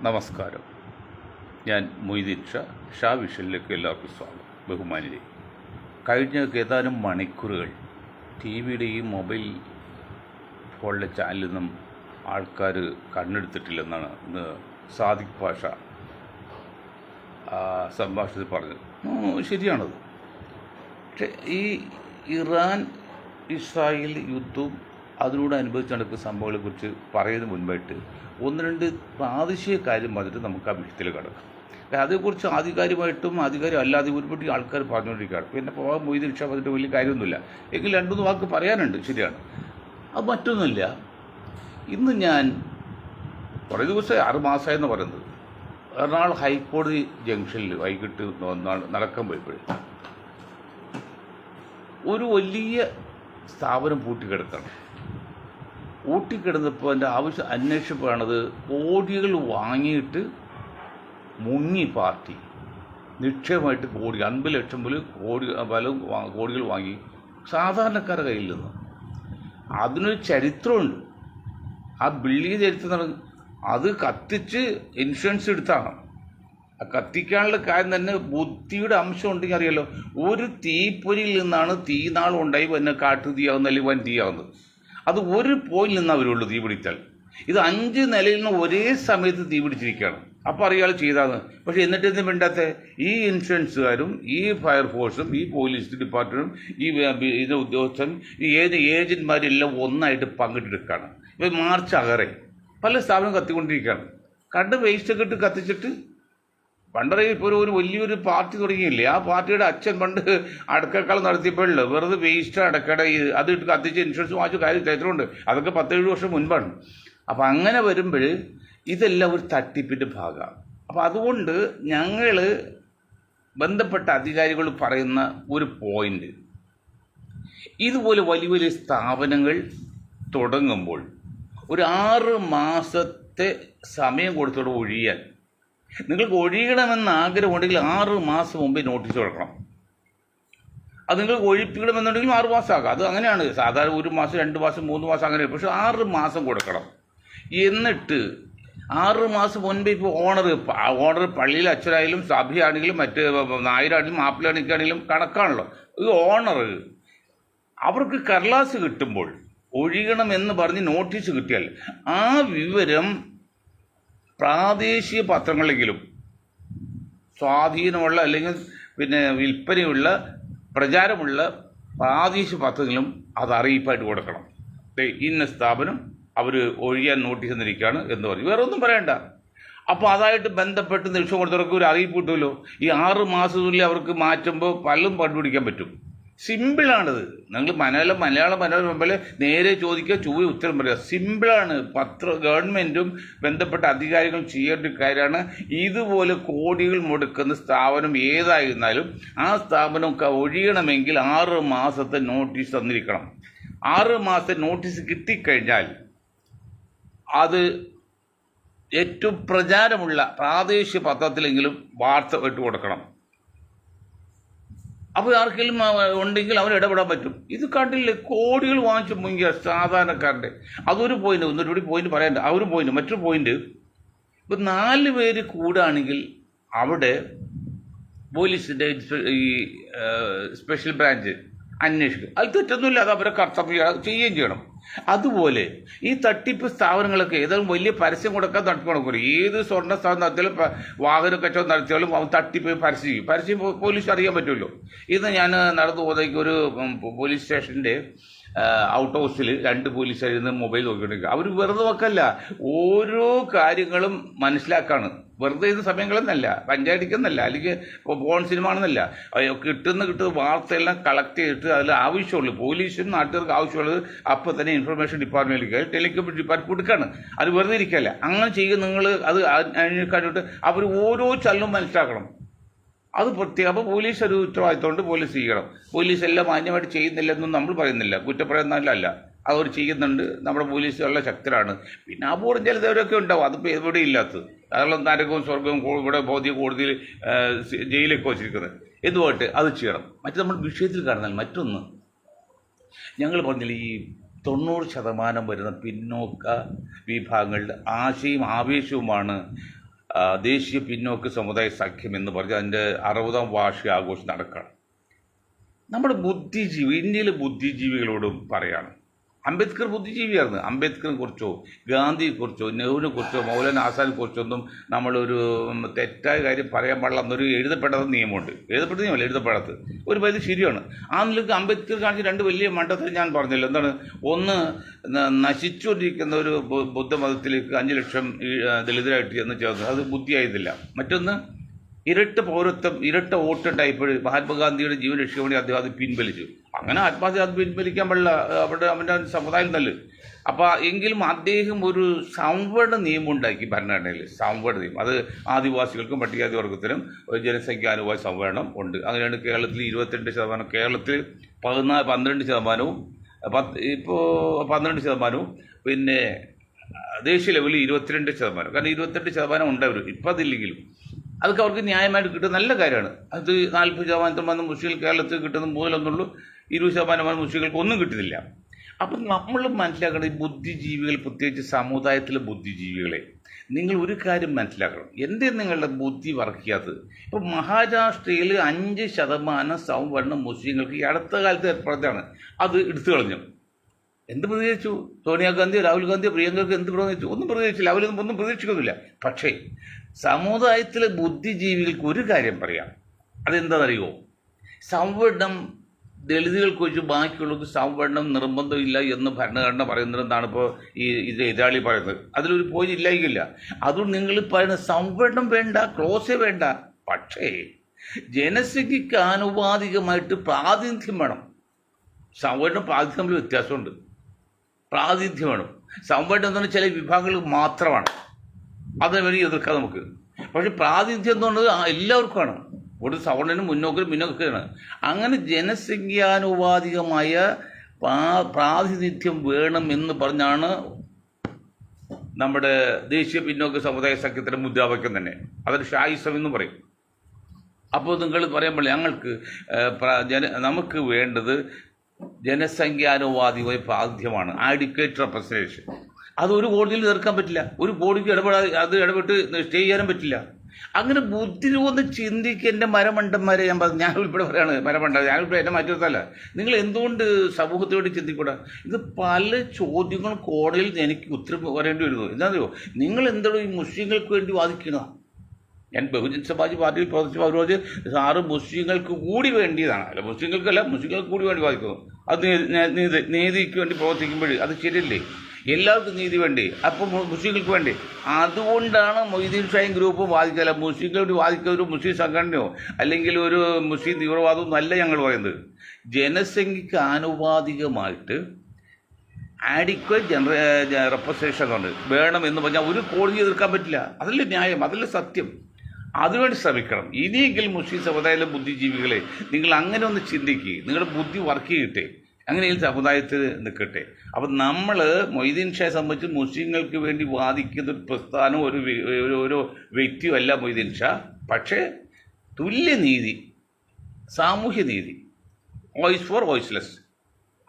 നമസ്കാരം. ഞാൻ മൊയ്തീൻ ഷാ വിഷനിലേക്ക് എല്ലാവർക്കും സ്വാഗതം. ബഹുമാനിരെ, കഴിഞ്ഞ ഏതാനും മണിക്കൂറുകൾ ടി വിയുടെയും മൊബൈൽ ഫോണിലെ ചാനലിൽ നിന്നും ആൾക്കാർ കണ്ണെടുത്തിട്ടില്ലെന്നാണ് ഇന്ന് സാദിഖ് പാഷ സംഭാഷണത്തിൽ പറഞ്ഞത്. ശരിയാണത്. പക്ഷേ ഈ ഇറാൻ ഇസ്രായേൽ യുദ്ധവും അതിലൂടെ അനുഭവിച്ച് നടക്കുന്ന സംഭവങ്ങളെക്കുറിച്ച് പറയുന്നതിന് മുൻപായിട്ട് ഒന്ന് രണ്ട് പ്രാദേശിക കാര്യം പറഞ്ഞിട്ട് നമുക്ക് ആ വിഷയത്തിൽ കിടക്കാം. അതേക്കുറിച്ച് ആധികാരികമായിട്ടും ആധികാരികം അല്ലാതെ ഒരുപാട് ആൾക്കാർ പറഞ്ഞുകൊണ്ടിരിക്കുകയാണ്. പിന്നെ പോകാൻ മൊയ്തീൻ ഷാ പറഞ്ഞിട്ട് വലിയ കാര്യമൊന്നുമില്ല. എങ്കിൽ രണ്ടുമൂന്ന് വാക്ക് പറയാനുണ്ട്. ശരിയാണ്. അത് മറ്റൊന്നുമില്ല. ഇന്ന് ഞാൻ കുറേ ദിവസമായി 6 മാസമായെന്ന് പറയുന്നത് എറണാകുളം ഹൈക്കോടതി ജംഗ്ഷനിൽ വൈകിട്ട് നടക്കാൻ പോയപ്പോഴേ ഒരു വലിയ സ്ഥാപനം പൂട്ടിക്കിടക്കണം. പൂട്ടിക്കിടന്നപ്പോൾ എൻ്റെ ആവശ്യം അന്വേഷിച്ചപ്പോഴാണത് കോടികൾ വാങ്ങിയിട്ട് മുങ്ങി പാർട്ടി നിക്ഷേപമായിട്ട് കോടി 50 ലക്ഷം പോലും കോടികൾ വാങ്ങി സാധാരണക്കാരുടെ കയ്യിൽ നിന്ന്. അതിനൊരു ചരിത്രമുണ്ട്. ആ ബിൽഡിങ് ചരിത്രം അത് കത്തിച്ച് ഇൻഷുറൻസ് എടുത്താണ്. ആ കത്തിക്കാനുള്ള കാര്യം തന്നെ ബുദ്ധിയുടെ അംശം ഉണ്ടെങ്കിൽ അറിയാലോ. ഒരു തീപ്പൊരിയിൽ നിന്നാണ് തീനാളുണ്ടായി പിന്നെ കാട്ടുതീയാവുന്നത് അല്ലെങ്കിൽ വൻ തീയാവുന്നത്. അത് ഒരു പോയിന്റിൽ നിന്ന് അവരുള്ളൂ തീ പിടിച്ചാൽ. ഇത് 5 നിലയിൽ നിന്ന് ഒരേ സമയത്ത് തീ പിടിച്ചിരിക്കുകയാണ്. അപ്പോൾ അറിയാൾ ചെയ്താന്ന്. പക്ഷെ എന്നിട്ട് എന്തും വേണ്ടാത്ത ഈ ഇൻഷുറൻസുകാരും ഈ ഫയർഫോഴ്സും ഈ പോലീസ് ഡിപ്പാർട്ട്മെൻറ്റും ഈ ഉദ്യോഗസ്ഥരും ഈ ഏജന്റുമാരെല്ലാം ഒന്നായിട്ട് പങ്കിട്ടെടുക്കുകയാണ്. ഇവർ മാർച്ച് അകറെ പല സ്ഥാപനം കത്തിക്കൊണ്ടിരിക്കുകയാണ്. വേസ്റ്റൊക്കെ ഇട്ട് കത്തിച്ചിട്ട് പണ്ടറ ഇപ്പോൾ ഒരു വലിയൊരു പാർട്ടി തുടങ്ങിയില്ലേ, ആ പാർട്ടിയുടെ അച്ഛൻ പണ്ട് അടക്കക്കാലം നടത്തിയപ്പോഴല്ലോ വെറുതെ വേസ്റ്റ് അടക്കട അത് ഇട്ട് കത്തിച്ച് ഇൻഷുറൻസ് വാങ്ങിച്ച കാര്യം ചരിത്രമുണ്ട്. അതൊക്കെ 17 വർഷം മുൻപാണ്. അപ്പം അങ്ങനെ വരുമ്പോൾ ഇതെല്ലാം ഒരു തട്ടിപ്പിൻ്റെ ഭാഗമാണ്. അപ്പം അതുകൊണ്ട് ഞങ്ങൾ ബന്ധപ്പെട്ട അധികാരികൾ പറയുന്ന ഒരു പോയിന്റ്, ഇതുപോലെ വലിയ വലിയ സ്ഥാപനങ്ങൾ തുടങ്ങുമ്പോൾ ഒരു 6 മാസത്തെ സമയം കൊടുത്തോടെ ഒഴിയാൻ. നിങ്ങൾക്ക് ഒഴിയണമെന്ന് ആഗ്രഹമുണ്ടെങ്കിൽ 6 മാസം മുമ്പേ നോട്ടീസ് കൊടുക്കണം. അത് നിങ്ങൾക്ക് ഒഴിപ്പിക്കണമെന്നുണ്ടെങ്കിൽ 6 മാസം ആക്കാം. അത് അങ്ങനെയാണ് സാധാരണ. 1 മാസം 2 മാസം 3 മാസം അങ്ങനെ. പക്ഷെ 6 മാസം കൊടുക്കണം. എന്നിട്ട് 6 മാസം മുൻപേ ഇപ്പോൾ ഓണർ പള്ളിയിൽ അച്ഛനായാലും സഭയാണെങ്കിലും മറ്റ് നായരാണെങ്കിലും മാപ്പിളാണെങ്കിലും കണക്കാണല്ലോ. ഈ ഓണർ അവർക്ക് കടലാസ് കിട്ടുമ്പോൾ ഒഴിയണമെന്ന് പറഞ്ഞ് നോട്ടീസ് കിട്ടിയാൽ ആ വിവരം പ്രാദേശിക പത്രങ്ങളെങ്കിലും സ്വാധീനമുള്ള അല്ലെങ്കിൽ പിന്നെ വിൽപ്പനയുള്ള പ്രചാരമുള്ള പ്രാദേശിക പത്രങ്ങളും അത് അറിയിപ്പായിട്ട് കൊടുക്കണം. ഇന്ന സ്ഥാപനം അവർ ഒഴിയാൻ നോട്ടീസ് തന്നിരിക്കുകയാണ് എന്ന് പറഞ്ഞു. വേറെ ഒന്നും പറയണ്ട. അപ്പോൾ അതായിട്ട് ബന്ധപ്പെട്ട് നിമിഷം കൊടുത്തവർക്ക് ഒരു അറിയിപ്പ് കിട്ടുമല്ലോ. ഈ 6 മാസത്തിനുള്ളിൽ അവർക്ക് മാറ്റുമ്പോൾ പലതും കണ്ടുപിടിക്കാൻ പറ്റും. സിമ്പിളാണിത്. നിങ്ങൾ മലയാളം മനോരമ നേരെ ചോദിക്കുക, ഉത്തരം പറയുക. സിമ്പിളാണ്. ഗവൺമെൻറ്റും ബന്ധപ്പെട്ട അധികാരികളും ചെയ്യേണ്ട ഒരു കാര്യമാണ്. ഇതുപോലെ കോടികൾ മുടക്കുന്ന സ്ഥാപനം ഏതായിരുന്നാലും ആ സ്ഥാപനം ഒഴിയണമെങ്കിൽ 6 മാസത്തെ നോട്ടീസ് തന്നിരിക്കണം. 6 മാസത്തെ നോട്ടീസ് കിട്ടിക്കഴിഞ്ഞാൽ അത് ഏറ്റവും പ്രചാരമുള്ള പ്രാദേശിക പത്രത്തിലെങ്കിലും വാർത്ത ഇട്ട് കൊടുക്കണം. അപ്പോൾ ആർക്കെങ്കിലും ഉണ്ടെങ്കിൽ അവർ ഇടപെടാൻ പറ്റും. ഇത് കണ്ടില്ലേ, കോടികൾ വാങ്ങിച്ച് മുങ്ങിയ സാധാരണക്കാരുടെ. അതൊരു പോയിന്റ്. ഒന്നൊരു പോയിന്റ് പറയണ്ട. ആ ഒരു പോയിന്റ്. മറ്റൊരു പോയിന്റ്, ഇപ്പം 4 പേര് കൂടാണെങ്കിൽ അവിടെ പോലീസിൻ്റെ ഈ സ്പെഷ്യൽ ബ്രാഞ്ച് അന്വേഷിക്കും. അത് തെറ്റൊന്നുമില്ല. അത് അവരെ കർത്തവ്യം ചെയ്യുകയും ചെയ്യണം. അതുപോലെ ഈ തട്ടിപ്പ് സ്ഥാപനങ്ങളൊക്കെ ഏതായാലും വലിയ പരസ്യം കൊടുക്കാൻ തട്ടിപ്പ് കൊടുക്കും. ഏത് സ്വർണ്ണ സ്ഥാപനം നടത്തിയാലും വാഹന കച്ചവടം നടത്തിയാലും അവൻ തട്ടിപ്പ് പരസ്യം ചെയ്യും. പരസ്യം പോലീസ് അറിയാൻ പറ്റുമല്ലോ. ഇന്ന് ഞാൻ നടന്നു പോകുന്നേക്ക് ഒരു പോലീസ് സ്റ്റേഷൻ്റെ ഔട്ട് ഹൗസിൽ 2 പോലീസുകാരിന്ന് മൊബൈൽ നോക്കിക്കൊണ്ടിരിക്കുക. അവർ വെറുതെ നോക്കല്ല, ഓരോ കാര്യങ്ങളും മനസ്സിലാക്കാണ്. വെറുതെ ഇത് സമയങ്ങളെന്നല്ല, പഞ്ചായത്തിക്കെന്നല്ല, അല്ലെങ്കിൽ ഫോൺ സിനിമ ആണെന്നല്ല. കിട്ടുന്ന വാർത്തയെല്ലാം കളക്ട് ചെയ്തിട്ട് അതിൽ ആവശ്യമുള്ളൂ പോലീസിനും നാട്ടുകാർക്ക് ആവശ്യമുള്ളത് അപ്പോൾ തന്നെ ഇൻഫർമേഷൻ ഡിപ്പാർട്ട്മെൻറ്റിലേക്ക് ടെലികമ്മ്യൂണിക്കേഷൻ ഡിപ്പാർട്ട്മെൻറ്റ് കൊടുക്കുകയാണ്. അത് വെറുതെ ഇരിക്കല്ല. അങ്ങനെ ചെയ്യുക. നിങ്ങൾ അത് കണ്ടിട്ട് അവർ ഓരോ ചലനവും മനസ്സിലാക്കണം. അത് പ്രത്യേകം. അപ്പോൾ പോലീസ് ഒരു ഉത്തരവാദിത്തമുണ്ട്. പോലീസ് ചെയ്യണം. പോലീസ് എല്ലാം മാന്യമായിട്ട് ചെയ്യുന്നില്ലെന്നും നമ്മൾ പറയുന്നില്ല, കുറ്റപ്പെടുന്നതല്ല. അവർ ചെയ്യുന്നുണ്ട്. നമ്മുടെ പോലീസുകളുടെ ശക്തരാണ്. പിന്നെ അപൂർവം ചിലതവരൊക്കെ ഉണ്ടാവും. അതിപ്പോൾ എവിടെ ഇല്ലാത്തത്. കാരണം നരകവും സ്വർഗവും ഇവിടെ ഭൗതിക കോടതിയിൽ ജയിലൊക്കെ വച്ചിരിക്കുന്നത്. എന്തുപോട്ടെ, അത് ചെയ്യണം. മറ്റു നമ്മൾ വിഷയത്തിൽ കാണുന്നാൽ മറ്റൊന്ന്, ഞങ്ങൾ പറഞ്ഞില്ല, ഈ 90% വരുന്ന പിന്നോക്ക വിഭാഗങ്ങളുടെ ആശയും ആവേശവുമാണ് ദേശീയ പിന്നോക്ക സമുദായ സഖ്യം എന്ന് പറഞ്ഞ് അതിൻ്റെ 60ാം വാർഷിക ആഘോഷം നടക്കുകയാണ്. നമ്മുടെ ഇന്ത്യയിലെ ബുദ്ധിജീവികളോടും പറയാണ്, അംബേദ്കർ ബുദ്ധിജീവിയായിരുന്നു. അംബേദ്കറിനെ കുറിച്ചോ ഗാന്ധിയെക്കുറിച്ചോ നെഹ്റുവിനെ കുറിച്ചോ മൗലാന ആസാദിനെ കുറിച്ചൊന്നും നമ്മളൊരു തെറ്റായ കാര്യം പറയാൻ പാടില്ല എന്നൊരു എഴുതപ്പെടാത്ത നിയമമുണ്ട്. എഴുതപ്പെട്ട നിയമമല്ല, എഴുതപ്പെടാത്ത ഒരു പരിധി ശരിയാണ്. ആ നിലയ്ക്ക് അംബേദ്കർ കാണിച്ച 2 വലിയ മണ്ഡലത്തിൽ ഞാൻ പറഞ്ഞല്ലോ. എന്താണ്? ഒന്ന്, നശിച്ചുകൊണ്ടിരിക്കുന്ന ഒരു ബുദ്ധമതത്തിലേക്ക് 5 ലക്ഷം ദളിതരായിട്ട് എന്ന് ചേർന്ന് അത് ബുദ്ധിയായതില്ല. മറ്റൊന്ന്, ഇരട്ട പൗരത്വം, ഇരട്ട വോട്ടുണ്ടായപ്പോൾ മഹാത്മാഗാന്ധിയുടെ ജീവൻ രക്ഷിക്കാൻ വേണ്ടി അദ്ദേഹം അത് പിൻവലിച്ചു. അങ്ങനെ ആത്മഹത്യ അത് പിൻവലിക്കാൻ പാടില്ല, അവൻ്റെ സമുദായം നല്ല. അപ്പോൾ എങ്കിലും അദ്ദേഹം ഒരു സംവരണ നിയമം ഉണ്ടാക്കി ഭരണഘടനയിൽ. സംവരണ നിയമം അത് ആദിവാസികൾക്കും പട്ടികജാതി വർഗത്തിനും ജനസംഖ്യാനുപായ സംവരണം ഉണ്ട്. അങ്ങനെയാണ് കേരളത്തിൽ 22%, കേരളത്തിൽ 12%, ഇപ്പോൾ 12%, പിന്നെ ദേശീയ ലെവലിൽ 22%. കാരണം 22% ഉണ്ടവർ ഇപ്പം അതില്ലെങ്കിലും അതൊക്കെ അവർക്ക് ന്യായമായിട്ട് കിട്ടുന്ന നല്ല കാര്യമാണ്. അത് 40% മുസ്ലിങ്ങൾ കേരളത്തിൽ കിട്ടുന്ന മൂലമൊന്നുള്ളൂ, 20% മുസ്ലിങ്ങൾക്ക് ഒന്നും കിട്ടുന്നില്ല. അപ്പം നമ്മൾ മനസ്സിലാക്കണം, ഈ ബുദ്ധിജീവികൾ, പ്രത്യേകിച്ച് സമുദായത്തിലെ ബുദ്ധിജീവികളെ നിങ്ങൾ ഒരു കാര്യം മനസ്സിലാക്കണം. എന്തേ നിങ്ങളുടെ ബുദ്ധി വർക്ക് ചെയ്യാത്തത്? ഇപ്പോൾ മഹാരാഷ്ട്രയിൽ 5% സംവരണം മുസ്ലിങ്ങൾക്ക് ഈ അടുത്ത കാലത്ത് ഏർപ്പെടുത്താണ്. അത് എടുത്തു കളഞ്ഞു. എന്ത് പ്രതികരിച്ചു? സോണിയാഗാന്ധി, രാഹുൽ ഗാന്ധി, പ്രിയങ്കയ്ക്ക് എന്ത് പ്രതികരിച്ചു? ഒന്നും പ്രതികരിച്ചില്ല. അവരൊന്നും ഒന്നും പ്രതീക്ഷിക്കുന്നില്ല. പക്ഷേ സമുദായത്തിലെ ബുദ്ധിജീവികൾക്ക് ഒരു കാര്യം പറയാം. അതെന്താണെന്നറിയോ? സംവരണം ദളിതുകൾക്ക് വെച്ച് ബാക്കിയുള്ളവർക്ക് സംവരണം നിർബന്ധമില്ല എന്ന് ഭരണഘടന പറയുന്നതെന്നാണ് ഇപ്പോൾ ഇത് എതിരാളി പറയുന്നത്. അതിലൊരു പോയിന്റ് ഇല്ലായില്ല. അതുകൊണ്ട് നിങ്ങൾ പറയുന്ന സംവരണം വേണ്ട, ക്ലോസേ വേണ്ട. പക്ഷേ ജനസംഖ്യയ്ക്ക് ആനുപാതികമായിട്ട് പ്രാതിനിധ്യം വേണം. സംവരണം പ്രാതിനിധ്യം തമ്മിൽ വ്യത്യാസമുണ്ട്. പ്രാതിനിധ്യം വേണം. സംവരണം എന്ന് പറഞ്ഞാൽ ചില വിഭാഗങ്ങൾ മാത്രമാണ്, അതിനെ വേണ്ടി എതിർക്കാം നമുക്ക്. പക്ഷെ പ്രാതിനിധ്യം എന്ന് പറഞ്ഞത് എല്ലാവർക്കുമാണ്. ഒരു സവർണനും മുന്നോക്കനും പിന്നോക്കമാണ്. അങ്ങനെ ജനസംഖ്യാനുപാതികമായ പ്രാതിനിധ്യം വേണം എന്ന് പറഞ്ഞാണ് നമ്മുടെ ദേശീയ പിന്നോക്ക സമുദായ സഖ്യത്തിൻ്റെ മുദ്രാവാക്യം തന്നെ. അതൊരു ഷായിസം എന്നും പറയും. അപ്പോൾ നിങ്ങൾ പറയുമ്പോൾ ഞങ്ങൾക്ക് നമുക്ക് വേണ്ടത് ജനസംഖ്യാനുപാതികമായ പ്രാതിനിധ്യമാണ്, ആഡിക്വേറ്റ് റെപ്രസെൻറ്റേഷൻ. അതൊരു കോടതിയിൽ തീർക്കാൻ പറ്റില്ല. ഒരു കോടതിക്ക് ഇടപെട്ട് സ്റ്റേ ചെയ്യാനും പറ്റില്ല. അങ്ങനെ ബുദ്ധി ഒന്ന് ചിന്തിക്കുക. എൻ്റെ മരമണ്ടന്മാരെ ഞാൻ പറഞ്ഞു, ഞാൻ ഉൾപ്പെടെ പറയാണ് മരമണ്ട, ഞാൻ ഉൾപ്പെടെ എന്നെ മാറ്റി നിർത്തല്ല. നിങ്ങൾ എന്തുകൊണ്ട് സമൂഹത്തിന് വേണ്ടി ചിന്തിക്കൂടാ? ഇത് പല ചോദ്യങ്ങളും കോടതിയിൽ എനിക്ക് ഉത്തരം പറയേണ്ടി വരുന്നു. എന്താണെന്നറിയോ? നിങ്ങൾ എന്താണ് ഈ മുസ്ലിങ്ങൾക്ക് വേണ്ടി വാദിക്കണോ? ഞാൻ ബഹുജൻ സമാജ് പാർട്ടിയിൽ പ്രവർത്തിച്ച അവരോട് സാറ് മുസ്ലിങ്ങൾക്ക് കൂടി വേണ്ടിയതാണ്, അല്ല മുസ്ലിങ്ങൾക്കല്ല, മുസ്ലിങ്ങൾക്ക് കൂടി വേണ്ടി വാദിക്കുന്നു. അത് നീതിക്ക് വേണ്ടി പ്രവർത്തിക്കുമ്പോൾ അത് ശരിയല്ലേ? എല്ലാവർക്കും നീതി വേണ്ടി, അപ്പോൾ മുസ്ലിങ്ങൾക്ക് വേണ്ടി. അതുകൊണ്ടാണ് മൊയ്തീൻ ഷായും ഗ്രൂപ്പും വാദിക്കല. മുസ്ലിങ്ങൾക്ക് വേണ്ടി വാദിക്കുന്ന ഒരു മുസ്ലിം സംഘടനയോ അല്ലെങ്കിൽ ഒരു മുസ്ലിം തീവ്രവാദവും അല്ല ഞങ്ങൾ പറയുന്നത്. ജനസംഖ്യക്ക് ആനുപാതികമായിട്ട് ആഡിക്വേറ്റ് റെപ്രസെൻറ്റേഷൻ ഉണ്ട് വേണം എന്ന് പറഞ്ഞാൽ ഒരു കോടതി എതിർക്കാൻ പറ്റില്ല. അതല്ലേ ന്യായം, അതല്ലേ സത്യം. അതിനുവേണ്ടി ശ്രമിക്കണം. ഇനിയെങ്കിലും മുസ്ലിം സമുദായത്തിലെ ബുദ്ധിജീവികളെ നിങ്ങൾ അങ്ങനെ ഒന്ന് ചിന്തിക്കുക. നിങ്ങളുടെ ബുദ്ധി വർക്ക് ചെയ്യട്ടെ, അങ്ങനെയും സമുദായത്തിൽ നിൽക്കട്ടെ. അപ്പം നമ്മൾ മൊയ്തീൻ ഷായെ സംബന്ധിച്ച് മുസ്ലിങ്ങൾക്ക് വേണ്ടി വാദിക്കുന്ന ഒരു പ്രസ്ഥാനം, ഒരു വ്യക്തിയല്ല മൊയ്തീൻ ഷാ. പക്ഷേ തുല്യനീതി, സാമൂഹ്യനീതി, വോയിസ് ഫോർ വോയിസ്ലെസ്,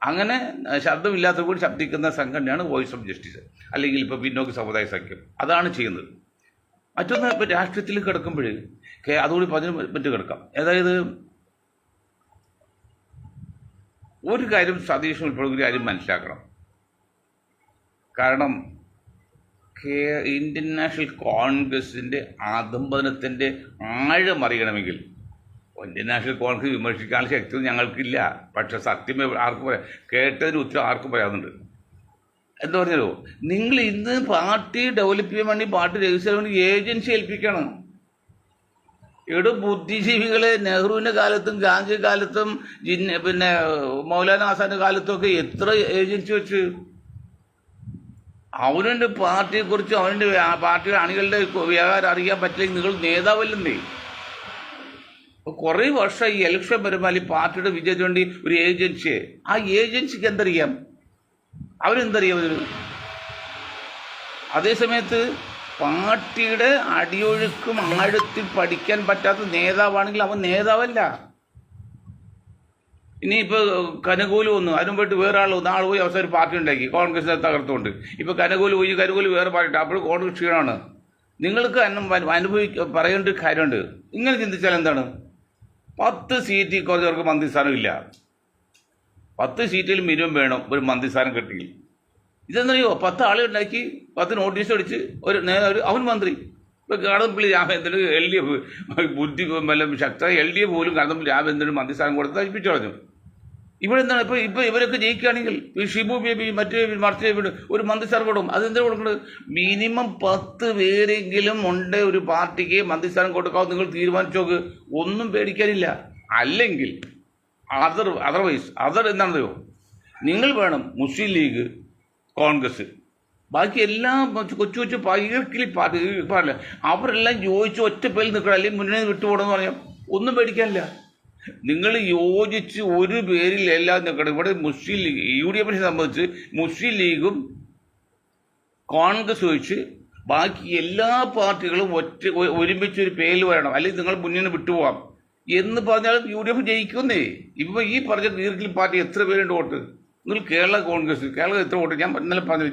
അങ്ങനെ ശബ്ദമില്ലാത്ത കൂടി ശബ്ദിക്കുന്ന സംഘടനയാണ് വോയിസ് ഓഫ് ജസ്റ്റിസ്, അല്ലെങ്കിൽ ഇപ്പോൾ പിന്നോക്ക സമുദായ സഖ്യം. അതാണ് ചെയ്യുന്നത്. മറ്റൊന്ന്, ഇപ്പോൾ രാഷ്ട്രീയത്തിൽ കിടക്കുമ്പോൾ അതുകൂടി പറ്റി കിടക്കാം. അതായത് ഒരു കാര്യം സതീഷ് ഉൾപ്പെടെ ഒരു കാര്യം മനസ്സിലാക്കണം. കാരണം ഇന്ത്യൻ നാഷണൽ കോൺഗ്രസിൻ്റെ അധംപതനത്തിൻ്റെ ആഴം അറിയണമെങ്കിൽ ഇന്ത്യൻ നാഷണൽ കോൺഗ്രസ് വിമർശിക്കാനുള്ള ശക്തി ഞങ്ങൾക്കില്ല. പക്ഷെ സത്യം ആർക്കും പറയാം, കേട്ടതിന് ഉത്തരം ആർക്കും പറയാവുന്നുണ്ട്. എന്താ പറഞ്ഞല്ലോ, നിങ്ങൾ ഇന്ന് പാർട്ടി ഡെവലപ്പ് ചെയ്യാൻ വേണ്ടി, പാർട്ടി രജിസ്റ്റർ ചെയ്യാൻ വേണ്ടി ഏജൻസി ഏൽപ്പിക്കണം. ഇവിടെ ബുദ്ധിജീവികളെ നെഹ്റുവിൻ്റെ കാലത്തും ഗാന്ധി കാലത്തും പിന്നെ മൗലാന ആസാന്റെ കാലത്തും ഒക്കെ എത്ര ഏജൻസി വെച്ച് അവനുണ്ട് പാർട്ടിയെക്കുറിച്ച്, അവൻ്റെ പാർട്ടിയുടെ അണികളുടെ വ്യവഹാരം അറിയാൻ പറ്റില്ലെങ്കിൽ നിങ്ങൾ നേതാവല്ലെന്നേ. കുറേ വർഷം ഈ ഇലക്ഷൻ വരുമ്പോൾ ഈ പാർട്ടിയുടെ വിജയത്തിന് വേണ്ടി ഒരു ഏജൻസിയെ, ആ ഏജൻസിക്ക് എന്തറിയാം? അവരെന്തറിയാം അതിന്? അതേസമയത്ത് പാർട്ടിയുടെ അടിയൊഴുക്കും ആഴത്തിൽ പഠിക്കാൻ പറ്റാത്ത നേതാവാണെങ്കിൽ അവൻ നേതാവല്ല. ഇനിയിപ്പോൾ കനകൂല് വന്നു, അതിനും പോയിട്ട് വേറെ ആൾ വന്നു, ആൾ പോയി അവസാനം പാർട്ടി ഉണ്ടാക്കി കോൺഗ്രസിനെ തകർത്തുകൊണ്ട്. ഇപ്പോൾ കനകൂല് പോയി, കനകൂല് വേറെ പാർട്ടി, അപ്പോൾ കോൺഗ്രസ് ക്ഷീണമാണ്. നിങ്ങൾക്ക് പറയേണ്ട ഒരു കാര്യമുണ്ട്. ഇങ്ങനെ ചിന്തിച്ചാൽ എന്താണ്, 10 സീറ്റിൽ കുറച്ചവർക്ക് മന്ത്രിസ്ഥാനം ഇല്ല. 10 സീറ്റിൽ മിനിമം വേണം ഒരു മന്ത്രിസ്ഥാനം കിട്ടി. ഇതെന്നറിയോ, 10 ആളെ ഉണ്ടാക്കി 10 നോട്ടീസ് അടിച്ച് അവൻ മന്ത്രി. ഇപ്പോൾ കടന്നപ്പള്ളി രാമചന്ദ്രന് LDF ബുദ്ധി ശക്തമായ LDF പോലും കടന്നപ്പള്ളി രാമചന്ദ്രന് മന്ത്രിസ്ഥാനം കൊടുത്ത് നശിപ്പിച്ചു കളഞ്ഞു. ഇവിടെ എന്താണ് ഇപ്പോൾ ഇവരൊക്കെ ജയിക്കുകയാണെങ്കിൽ ഷിബു ബേബി മറിച്ച് ഒരു മന്ത്രിസ്ഥാനം കൊടുക്കും. അതെന്താ കൊടുക്കുന്നത്? മിനിമം 10 പേരെങ്കിലും ഉണ്ട് ഒരു പാർട്ടിക്ക് മന്ത്രിസ്ഥാനം കൊടുക്കാവും. നിങ്ങൾ തീരുമാനിച്ചു നോക്ക്, ഒന്നും പേടിക്കാനില്ല. അല്ലെങ്കിൽ അതർവൈസ് എന്താണെന്നോ, നിങ്ങൾ വേണം മുസ്ലിം ലീഗ്, കോൺഗ്രസ്, ബാക്കി എല്ലാം കൊച്ചു കൊച്ചു പൈർക്കിലി പാടില്ല, അവരെല്ലാം യോജിച്ച് ഒറ്റ പേരിൽ നിൽക്കണം, അല്ലെങ്കിൽ മുന്നേ വിട്ടുപോകണമെന്ന് പറഞ്ഞാൽ ഒന്നും പേടിക്കാനില്ല. നിങ്ങൾ യോജിച്ച് ഒരു പേരിൽ എല്ലാം നിൽക്കണം. ഇവിടെ മുസ്ലിം ലീഗ് UDF സംബന്ധിച്ച് മുസ്ലിം ലീഗും കോൺഗ്രസ് ഒഴിച്ച് ബാക്കി എല്ലാ പാർട്ടികളും ഒരുമിച്ച് ഒരു പേരിൽ വരണം, അല്ലെങ്കിൽ നിങ്ങൾ മുന്നിൽ വിട്ടുപോകാം എന്ന് പറഞ്ഞാൽ UDF ജയിക്കുന്നേ. ഇപ്പോൾ ഈ പറഞ്ഞ ഈർക്കിലി പാർട്ടി എത്ര പേരുണ്ട് വോട്ട്? നിങ്ങൾ കേരള കോൺഗ്രസ്, കേരളം എത്ര വോട്ട്? ഞാൻ ഇന്നലെ പറഞ്ഞു,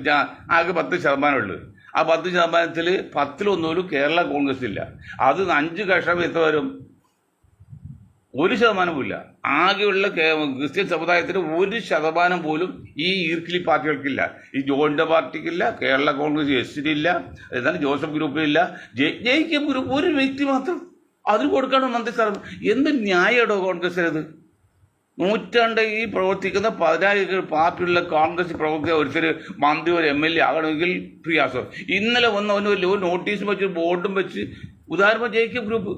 ആകെ 10% ഉള്ളു. ആ 10%-ൽ 10-1 കേരള കോൺഗ്രസ് ഇല്ല. അത് 5 കർഷകം എത്ര വരും? 1% ഇല്ല. ആകെയുള്ള ക്രിസ്ത്യൻ സമുദായത്തിന് 1% പോലും ഈ ഈർക്കിലി പാർട്ടികൾക്കില്ല. ഈ ജോണിൻ്റെ പാർട്ടിക്കില്ല, കേരള കോൺഗ്രസ് എസിനില്ല, എന്നാൽ ജോസഫ് ഗ്രൂപ്പിലില്ല. ജയിക്കും ഗ്രൂപ്പ് ഒരു വ്യക്തി മാത്രം, അതിന് കൊടുക്കണം മന്ത്രിസ്ഥാനം. എന്ത് ന്യായമാണോ കോൺഗ്രസിനത്? നൂറ്റാണ്ട് ഈ പ്രവർത്തിക്കുന്ന 16 പാർട്ടിയുള്ള കോൺഗ്രസ് പ്രവർത്തിക്കുന്ന ഒരുത്തർ മന്ത്രി ഒരു MLA ആകണമെങ്കിൽ പ്രയാസം. ഇന്നലെ വന്നവന് ഒരു നോട്ടീസും വെച്ച് ബോർഡും വെച്ച് ഉദാഹരണം ജയിക്കും ഗ്രൂപ്പ്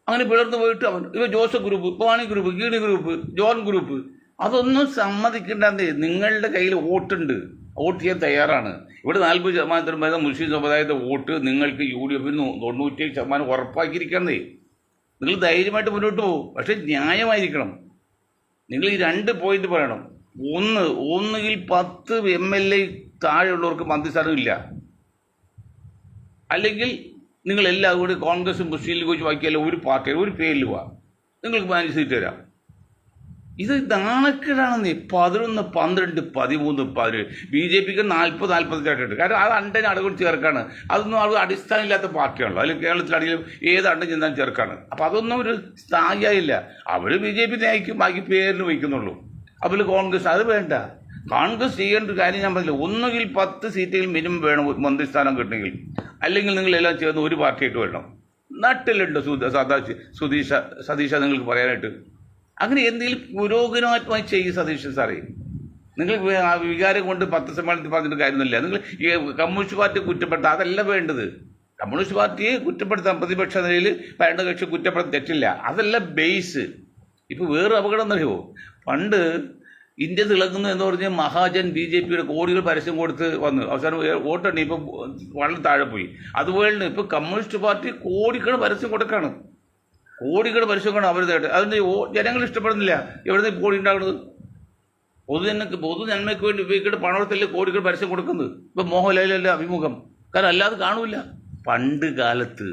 അങ്ങനെ പിളർന്നു പോയിട്ട് ഇവ ജോസഫ് ഗ്രൂപ്പ്, പാണി ഗ്രൂപ്പ്, ഗീണി ഗ്രൂപ്പ്, ജോൺ ഗ്രൂപ്പ്, അതൊന്നും സമ്മതിക്കേണ്ടത്. നിങ്ങളുടെ കയ്യിൽ വോട്ടുണ്ട്, വോട്ട് ചെയ്യാൻ തയ്യാറാണ്. ഇവിടെ 40% മുസ്ലിം സമുദായത്തെ വോട്ട് നിങ്ങൾക്ക് UDF-ന് 97% ഉറപ്പാക്കിയിരിക്കണേ. നിങ്ങൾ ധൈര്യമായിട്ട് മുന്നോട്ട് പോകും, പക്ഷെ ന്യായമായിരിക്കണം. നിങ്ങൾ ഈ 2 പോയിന്റ് പറയണം. ഒന്നുകിൽ 10 MLA താഴെയുള്ളവർക്ക് മന്ത്രിസ്ഥാനം ഇല്ല, അല്ലെങ്കിൽ നിങ്ങൾ എല്ലാവരും കൂടി കോൺഗ്രസും മുസ്ലിം ലീഗ് വെച്ച് ബാക്കിയല്ല ഒരു പാർട്ടി ഒരു പേരിൽ പോവാം, നിങ്ങൾക്ക് 15 സീറ്റ് തരാം. ഇത് നാണക്കേടാണെന്നേ. 11, 12, 13, 17 BJPക്ക് 40-45 കാരണം അത് അണ്ടന് അടകൾ ചേർക്കാണ്. അതൊന്നും അത് അടിസ്ഥാനമില്ലാത്ത പാർട്ടിയാണല്ലോ. അല്ലെങ്കിൽ കേരളത്തിലാണെങ്കിലും ഏത് അണ്ടം ചെന്നാൽ ചേർക്കാണ്. അപ്പം അതൊന്നും ഒരു സ്ഥായിയായില്ല. അവർ BJP നയിക്കും, ബാക്കി പേരിന് വയ്ക്കുന്നുള്ളൂ. അപ്പോൾ കോൺഗ്രസ് അത് വേണ്ട. കോൺഗ്രസ് ചെയ്യേണ്ട ഒരു കാര്യം ഞാൻ പറഞ്ഞില്ല, ഒന്നുകിൽ 10 സീറ്റുകൾ മിനിമം വേണം മന്ത്രിസ്ഥാനം കിട്ടണമെങ്കിൽ, അല്ലെങ്കിൽ നിങ്ങളെല്ലാം ചേർന്ന് ഒരു പാർട്ടിയായിട്ട് വരണം. നാട്ടിലുണ്ട് സതീശ നിങ്ങൾക്ക് പറയാനായിട്ട്. അങ്ങനെ എന്തെങ്കിലും പുരോഗമനമായി ചെയ്യും സതീശൻ സാറേ. നിങ്ങൾ വികാരം കൊണ്ട് 10 സമ്മേളനത്തിൽ പറഞ്ഞിട്ട് കാര്യമൊന്നുമില്ല. നിങ്ങൾ കമ്മ്യൂണിസ്റ്റ് പാർട്ടിയെ കുറ്റപ്പെടുത്താം, അതല്ല വേണ്ടത്. കമ്മ്യൂണിസ്റ്റ് പാർട്ടിയെ കുറ്റപ്പെടുത്താം, പ്രതിപക്ഷ നിലയിൽ ഭരണകക്ഷി കുറ്റപ്പെടുത്താൻ തെറ്റില്ല, അതല്ല ബേസ്. ഇപ്പോൾ വേറെ അപകടം എന്നറിയോ, പണ്ട് ഇന്ത്യ തിളങ്ങുന്നു എന്ന് പറഞ്ഞ് മഹാജൻ BJPയുടെ കോടികൾ പരസ്യം കൊടുത്ത് വന്നു, അവസാനം വോട്ടെണ്ണി ഇപ്പം വളരെ താഴെ പോയി. അതുപോലെ ഇപ്പോൾ കമ്മ്യൂണിസ്റ്റ് പാർട്ടി കോടികൾ പരസ്യം കൊടുക്കുകയാണ്, കോടികൾ പരസ്യമാണ് അവർ നേട്ടം. അതിന് ജനങ്ങൾ ഇഷ്ടപ്പെടുന്നില്ല. എവിടെ നിന്ന് കോടി ഉണ്ടാകുന്നത്? പൊതു നന്മയ്ക്ക് വേണ്ടി ഉപയോഗിക്കേണ്ട പണത്തിലെ കോടികൾ പരസ്യം കൊടുക്കുന്നത്. ഇപ്പം മോഹൻലാലിൻ്റെ അഭിമുഖം, കാരണം അല്ലാതെ കാണൂല. പണ്ട് കാലത്ത്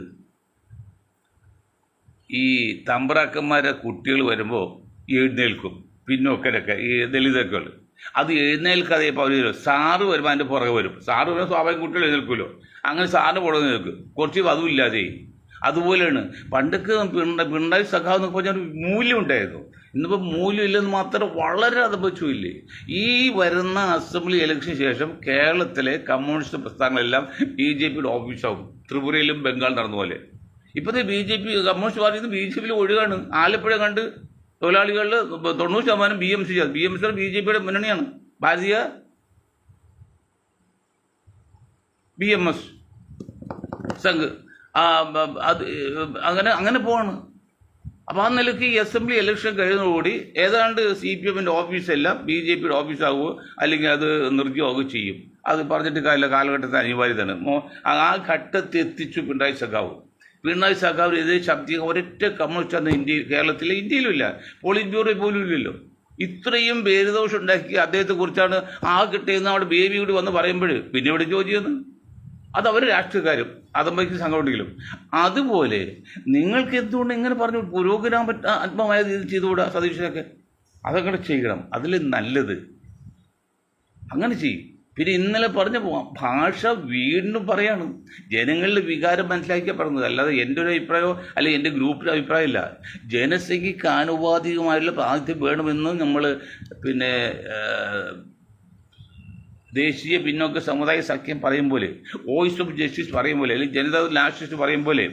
ഈ തമ്പ്രാക്കന്മാരെ കുട്ടികൾ വരുമ്പോൾ എഴുന്നേൽക്കും, പിന്നൊക്കരൊക്കെ ഈ ദളിതൊക്കെ അത് എഴുന്നേൽക്കാതെ ഇപ്പോൾ അവർ സാറ് വരുമ്പോൾ അതിൻ്റെ പുറകെ വരും. സാറ് വരുമ്പോൾ സ്വാഭാവികം കുട്ടികൾ എഴുന്നേൽക്കുമല്ലോ, അങ്ങനെ സാറിന് പുറകെ നിൽക്കും. കുറച്ച് അതും ഇല്ലാതെ. അതുപോലെയാണ് പണ്ടൊക്കെ പിണറായി സഖാവ് എന്നൊക്കെ പറഞ്ഞാൽ മൂല്യം ഉണ്ടായിരുന്നു. ഇന്നിപ്പോൾ മൂല്യം ഇല്ലെന്ന് മാത്രം വളരെ അധപതിച്ചില്ലേ. ഈ വരുന്ന അസംബ്ലി ഇലക്ഷന് ശേഷം കേരളത്തിലെ കമ്മ്യൂണിസ്റ്റ് പ്രസ്ഥാനങ്ങളെല്ലാം BJPയുടെ ഓഫീസാവും. ത്രിപുരയിലും ബംഗാൾ നടന്ന പോലെ ഇപ്പോഴത്തെ BJP കമ്മ്യൂണിസ്റ്റ് പാർട്ടിയിൽ നിന്ന് BJPയിൽ ഒഴുകാണ്. ആലപ്പുഴ കണ്ട് തൊഴിലാളികളിൽ 90% BMC BJPയുടെ മുന്നണിയാണ്. ഭാരതീയ BMS സംഘ് അത് അങ്ങനെ പോവാണ്. അപ്പോൾ ആ നിലയ്ക്ക് ഈ അസംബ്ലി ഇലക്ഷൻ കഴിയുന്നതോടുകൂടി ഏതാണ്ട് CPM-ൻ്റെ ഓഫീസെല്ലാം BJPയുടെ ഓഫീസാവുകയോ അല്ലെങ്കിൽ അത് നിർത്തിയാവുകയോ ചെയ്യും. അത് പറഞ്ഞിട്ട് കാലഘട്ടത്തിൽ അനിവാര്യതയാണ്. ആ ഘട്ടത്തിൽ എത്തിച്ചു പിണറായി സഖാവ്. പിണറായി സഖാവിനെതിരെ ശബ്ദം ഒരൊറ്റ കമ്മ്യൂണിസ്റ്റ് ഇന്ത്യയിലും ഇല്ല, പോളിറ്റ് ബ്യൂറോ പോലും ഇല്ലല്ലോ. ഇത്രയും പേരുദോഷം ഉണ്ടാക്കി അദ്ദേഹത്തെക്കുറിച്ചാണ് ആ കിട്ടിയെന്ന് അവിടെ ബേബി കൂടി വന്ന് പറയുമ്പോൾ പിന്നെ ഇവിടെ ജോലി ചെയ്യുന്നു. അതവർ രാഷ്ട്രീയക്കാരും അതമ്പയ്ക്ക് സംഘമുണ്ടെങ്കിലും. അതുപോലെ നിങ്ങൾക്ക് എന്തുകൊണ്ട് ഇങ്ങനെ പറഞ്ഞു പുരോഗമനാത്മകമായ രീതിയിൽ ചെയ്തുകൂടാ? സതീശനൊക്കെ അതങ്ങനെ ചെയ്യണം, അതിൽ നല്ലത് അങ്ങനെ ചെയ്യും. പിന്നെ ഇന്നലെ പറഞ്ഞ ഭാഷ വീണ്ടും പറയാണ്, ജനങ്ങളുടെ വികാരം മനസ്സിലാക്കിയാൽ പറഞ്ഞത്, അല്ലാതെ എൻ്റെ ഒരു അഭിപ്രായമോ അല്ലെങ്കിൽ എൻ്റെ ഗ്രൂപ്പിൻ്റെ അഭിപ്രായമില്ല. ജനസംഖ്യയ്ക്ക് ആനുപാതികമായുള്ള പ്രാതിനിധ്യം വേണമെന്ന് നമ്മൾ പിന്നെ ദേശീയ പിന്നോക്ക സമുദായ സഖ്യം പറയും പോലെ, വോയിസ് ഓഫ് ജസ്റ്റിസ് പറയും പോലെ, അല്ലെങ്കിൽ ജനതാ നാഷണലിസ്റ്റ് പറയും പോലെ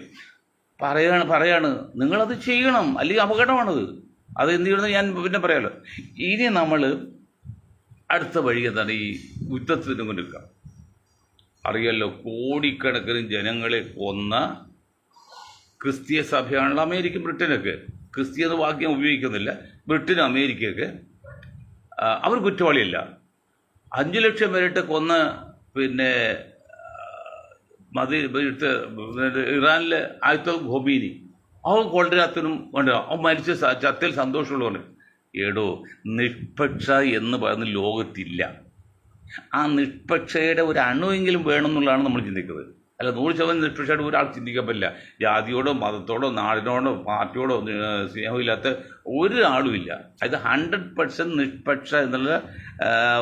പറയാണ് നിങ്ങളത് ചെയ്യണം, അല്ലെങ്കിൽ അപകടമാണത്. അത് എന്ത് ചെയ്യണമെന്ന് ഞാൻ പിന്നെ പറയാമല്ലോ. ഇനി നമ്മൾ അടുത്ത വഴി എന്താണ്? ഈ യുദ്ധത്തിന് മുന്നിൽക്കുക. അറിയാലോ, കോടിക്കണക്കിന് ജനങ്ങളെ കൊന്ന ക്രിസ്തീയ സഭയാണല്ലോ അമേരിക്ക, ബ്രിട്ടനൊക്കെ. ക്രിസ്തീയ എന്ന വാക്യം ഉപയോഗിക്കുന്നില്ല. ബ്രിട്ടനും അമേരിക്കയൊക്കെ അവർ കുറ്റവാളിയല്ല. 5 ലക്ഷം പേരിട്ട് കൊന്ന പിന്നെ ഇറാനിലെ ആയത്തുൽ ഖൊമീനി, അവൻ കൊണ്ടുവരാത്തനും ഉണ്ട്. അവൻ മരിച്ച ചത്തിൽ സന്തോഷമുള്ളവന്. എടോ, നിഷ്പക്ഷ എന്ന് പറയുന്ന ലോകത്തില്ല. ആ നിഷ്പക്ഷയുടെ ഒരു അണുവെങ്കിലും വേണമെന്നുള്ളതാണ് നമ്മൾ ചിന്തിക്കുന്നത്. അല്ല, 100% നിഷ്പക്ഷമായിട്ട് ഒരാൾ ചിന്തിക്കാൻ പറ്റില്ല. ജാതിയോടോ മതത്തോടോ നാടിനോടോ പാർട്ടിയോടോ സ്നേഹമില്ലാത്ത ഒരാളുമില്ല. അത് 100% നിഷ്പക്ഷ എന്നുള്ള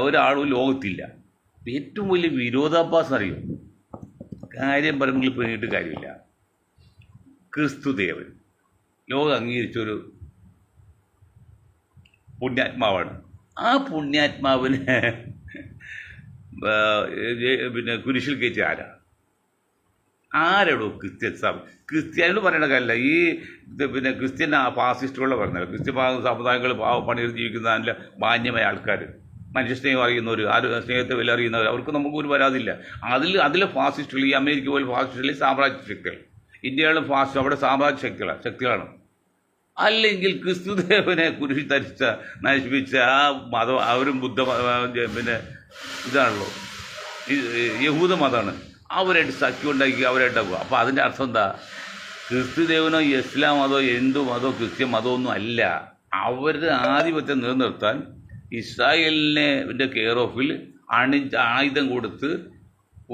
ഒരാളും ലോകത്തില്ല. ഏറ്റവും വലിയ വിരോധാഭാസം അറിയും. കാര്യം പറയുമ്പോൾ പിന്നീട്ട് കാര്യമില്ല. ക്രിസ്തുദേവൻ ലോകം അംഗീകരിച്ചൊരു പുണ്യാത്മാവാണ്. ആ പുണ്യാത്മാവിനെ പിന്നെ കുരിശിൽ കയറ്റി ആരാടോ ക്രിസ്ത്യൻ സഭ? ക്രിസ്ത്യാനിയോട് പറയേണ്ട കാര്യമില്ല. ഈ പിന്നെ ക്രിസ്ത്യൻ ഫാസിസ്റ്റുകളെ പറഞ്ഞാൽ, ക്രിസ്ത്യൻ സമുദായങ്ങൾ പണിയെടുത്ത് ജീവിക്കുന്ന നല്ല മാന്യമായ ആൾക്കാർ, മനുഷ്യസ്നേഹം അറിയുന്നവർ, സ്നേഹത്തെ വില അറിയുന്നവർ, അവർക്ക് നമുക്കൊരു പരാതിയില്ല. അതിലെ ഫാസിസ്റ്റുകൾ, ഈ അമേരിക്ക പോലെ ഫാസിസ്റ്റുകൾ സാമ്രാജ്യ ശക്തികൾ, ഇന്ത്യയിലെ ഫാസിസ്റ്റ് അവിടെ സാമ്രാജ്യ ശക്തികളാണ്. അല്ലെങ്കിൽ ക്രിസ്തുദേവനെ കുരിശിൽ നശിപ്പിച്ച ആ മതം, അവരും പിന്നെ ഇതാണല്ലോ യഹൂദ മതമാണ്. അവരായിട്ട് സഖ്യം ഉണ്ടാക്കി അവരായിട്ടാക്കുക. അപ്പോൾ അതിൻ്റെ അർത്ഥം എന്താ? ക്രിസ്തുദേവനോ ഇസ്ലാം മതമോ ഹിന്ദു മതമോ ക്രിസ്ത്യൻ മതമൊന്നും അല്ല. അവരുടെ ആധിപത്യം നിലനിർത്താൻ ഇസ്രായേലിൻ്റെ കെയർ ഓഫിൽ ആയുധം കൊടുത്ത്